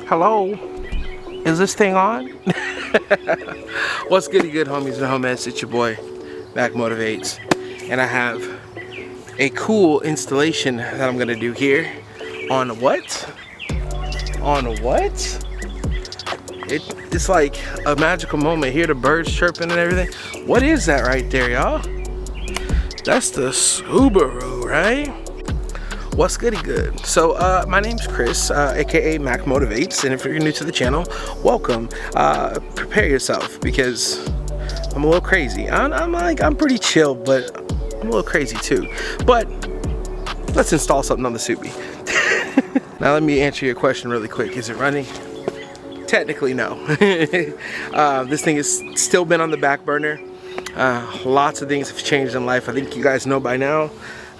Hello? Is this thing on? What's goody good, homies and homies? It's your boy, Mack Motivates. And I have a cool installation that I'm gonna do here on what? On what? It's like a magical moment. Hear the birds chirping and everything. What is that right there, y'all? That's the Subaru, right? What's goody good? So my name's Chris, aka Mack Motivates, and if you're new to the channel, welcome. Prepare yourself because I'm a little crazy. I'm pretty chill, but I'm a little crazy too. But let's install something on the Subi. Now let me answer your question really quick. Is it running? Technically no. This thing has still been on the back burner. Lots of things have changed in life. I think you guys know by now.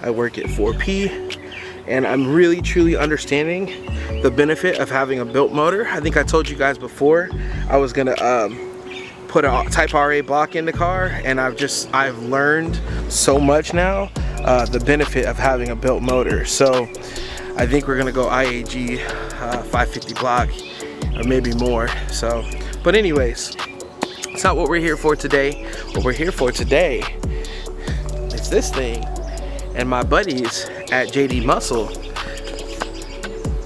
I work at 4P. And I'm really truly understanding the benefit of having a built motor. I think I told you guys before I was gonna put a Type RA block in the car, and I've learned so much now, the benefit of having a built motor. So I think we're gonna go IAG 550 block or maybe more. So, but anyways, it's not what we're here for today. What we're here for today is this thing. And my buddies at JDMuscle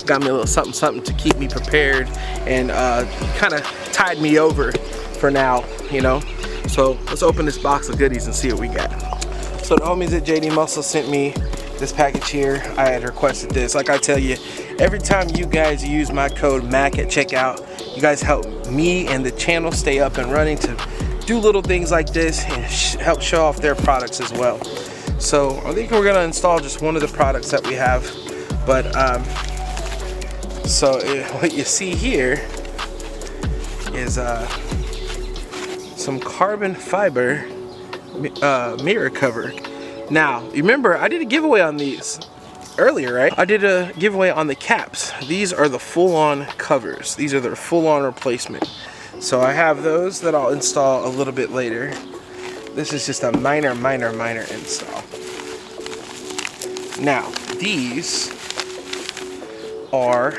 got me a little something to keep me prepared and kind of tied me over for now, you know. So let's open this box of goodies and see what we got. So the homies at JDMuscle sent me this package here. I had requested this. Like I tell you, every time you guys use my code MACK at checkout, you guys help me and the channel stay up and running to do little things like this and help show off their products as well. So I think we're gonna install just one of the products that we have, but what you see here is some carbon fiber mirror cover. Now you remember I did a giveaway on these earlier, right? I did a giveaway on the caps. These are the full-on covers. These are the full-on replacement. So I have those that I'll install a little bit later. This is just a minor install. Now, these are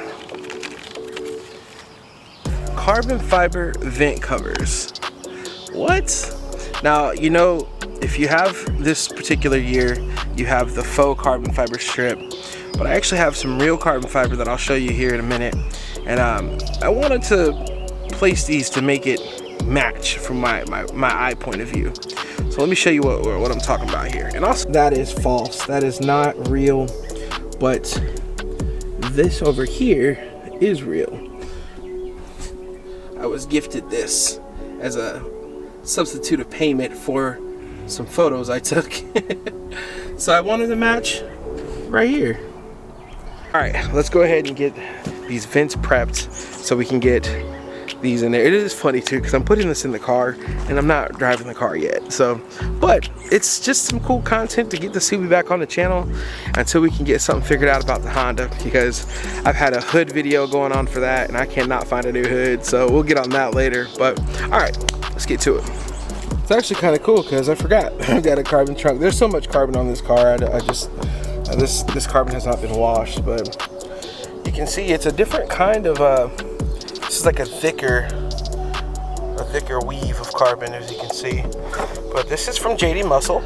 carbon fiber vent covers. What? Now, you know, if you have this particular year, you have the faux carbon fiber strip, but I actually have some real carbon fiber that I'll show you here in a minute. And I wanted to place these to make it match from my eye point of view. So let me show you what I'm talking about here. And also, that is false. That is not real. But this over here is real. I was gifted this as a substitute of payment for some photos I took. So I wanted to match right here. All right, let's go ahead and get these vents prepped so we can get these in there. It is funny too because I'm putting this in the car and I'm not driving the car yet. So, but it's just some cool content to get the Subi back on the channel until we can get something figured out about the Honda, because I've had a hood video going on for that and I cannot find a new hood. So we'll get on that later. But all right, let's get to it. It's actually kind of cool because I forgot I've got a carbon trunk. There's so much carbon on this car. This carbon has not been washed, but you can see it's a different kind of this is like a thicker weave of carbon, as you can see. But this is from JDMuscle.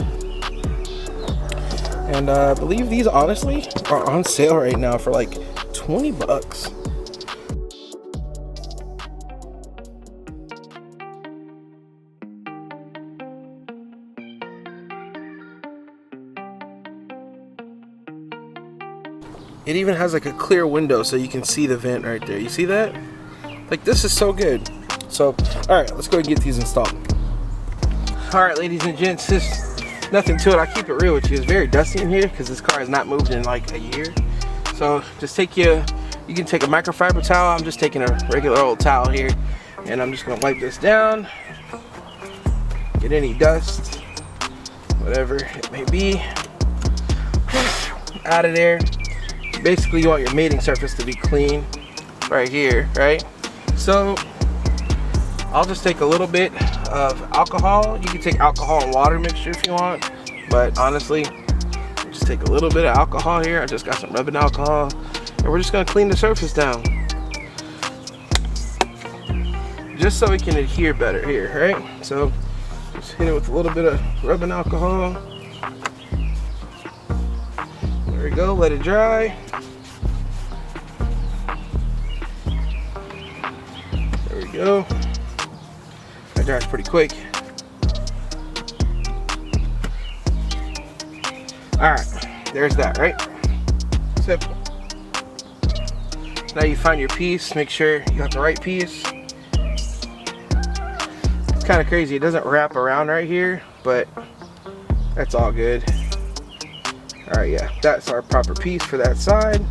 And I believe these honestly are on sale right now for like 20 bucks. It even has like a clear window so you can see the vent right there. You see that? Like, this is so good. So, all right, let's go and get these installed. All right, ladies and gents, there's nothing to it. I keep it real with you. It's very dusty in here because this car has not moved in like a year. So just you can take a microfiber towel. I'm just taking a regular old towel here, and I'm just gonna wipe this down, get any dust, whatever it may be, out of there. Basically, you want your mating surface to be clean right here, right? So I'll just take a little bit of alcohol. You can take alcohol and water mixture if you want, but honestly, just take a little bit of alcohol here. I just got some rubbing alcohol, and we're just gonna clean the surface down. just so it can adhere better here, right? So just hit it with a little bit of rubbing alcohol. There we go, let it dry. There we go. That dries pretty quick. Alright, there's that, right? Simple. Now you find your piece, make sure you got the right piece. It's kind of crazy, it doesn't wrap around right here, but that's all good. Alright, yeah, that's our proper piece for that side.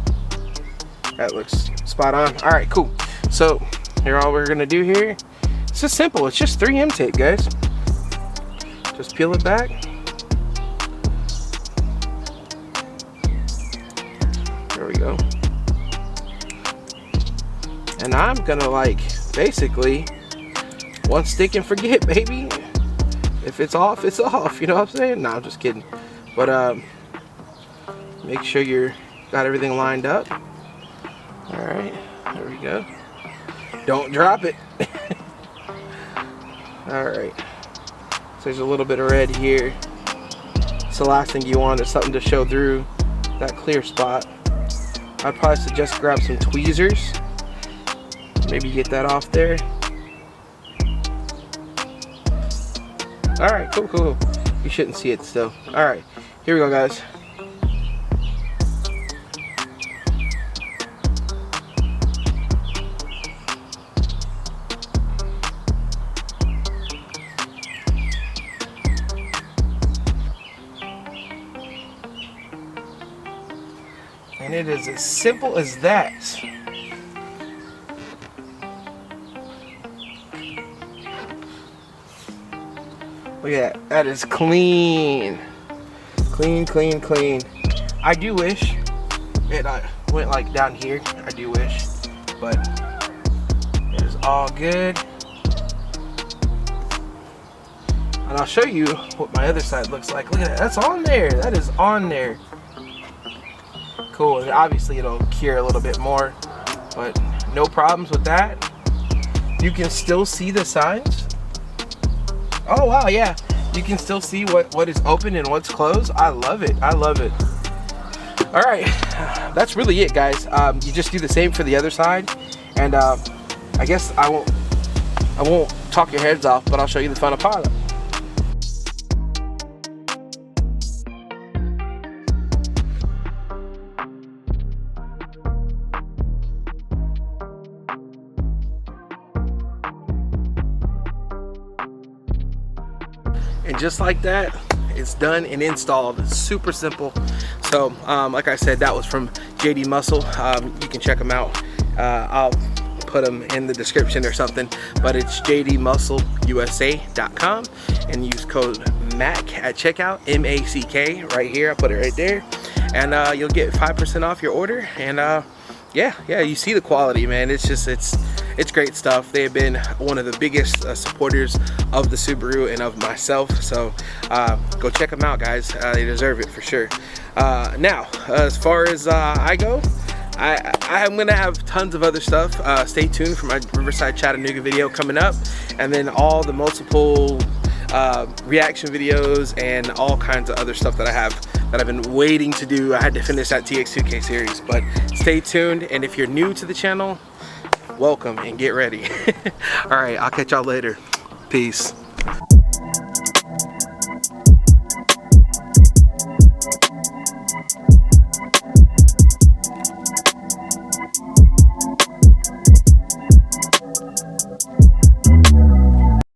That looks spot on. Alright, cool. So, here all we're gonna do here, it's just simple, it's just 3M tape, guys. Just peel it back. There we go. And I'm gonna like basically one stick and forget, baby. If it's off, it's off. You know what I'm saying? No, I'm just kidding. But make sure you're got everything lined up. All right, there we go. Don't drop it. All right. So there's a little bit of red here. It's the last thing you want is something to show through that clear spot. I'd probably suggest grab some tweezers. Maybe get that off there. Alright, cool. You shouldn't see it still. Alright, here we go, guys. And it is as simple as that. Look at that. That is clean. Clean. I do wish it went like down here. I do wish. But it is all good. And I'll show you what my other side looks like. Look at that. That's on there. That is on there. Cool. And obviously it'll cure a little bit more. But no problems with that. You can still see the signs. Oh wow, yeah. You can still see what is open and what's closed. I love it. All right, that's really it, guys. You just do the same for the other side, and I guess I won't talk your heads off, but I'll show you the final product. And just like that, it's done and installed. It's super simple. So like I said, that was from JDMuscle. You can check them out. I'll put them in the description or something, but it's JDMuscleusa.com, and use code Mack at checkout, M-A-C-K, right here. I put it right there, and you'll get 5% off your order. And yeah, you see the quality, man. It's great stuff. They have been one of the biggest supporters of the Subaru and of myself. So go check them out, guys. They deserve it for sure. Now, as far as I go, I'm gonna have tons of other stuff. Stay tuned for my Riverside Chattanooga video coming up, and then all the multiple reaction videos and all kinds of other stuff that I have that I've been waiting to do. I had to finish that TX2K series, but stay tuned. And if you're new to the channel, welcome and get ready. All right, I'll catch y'all later. Peace.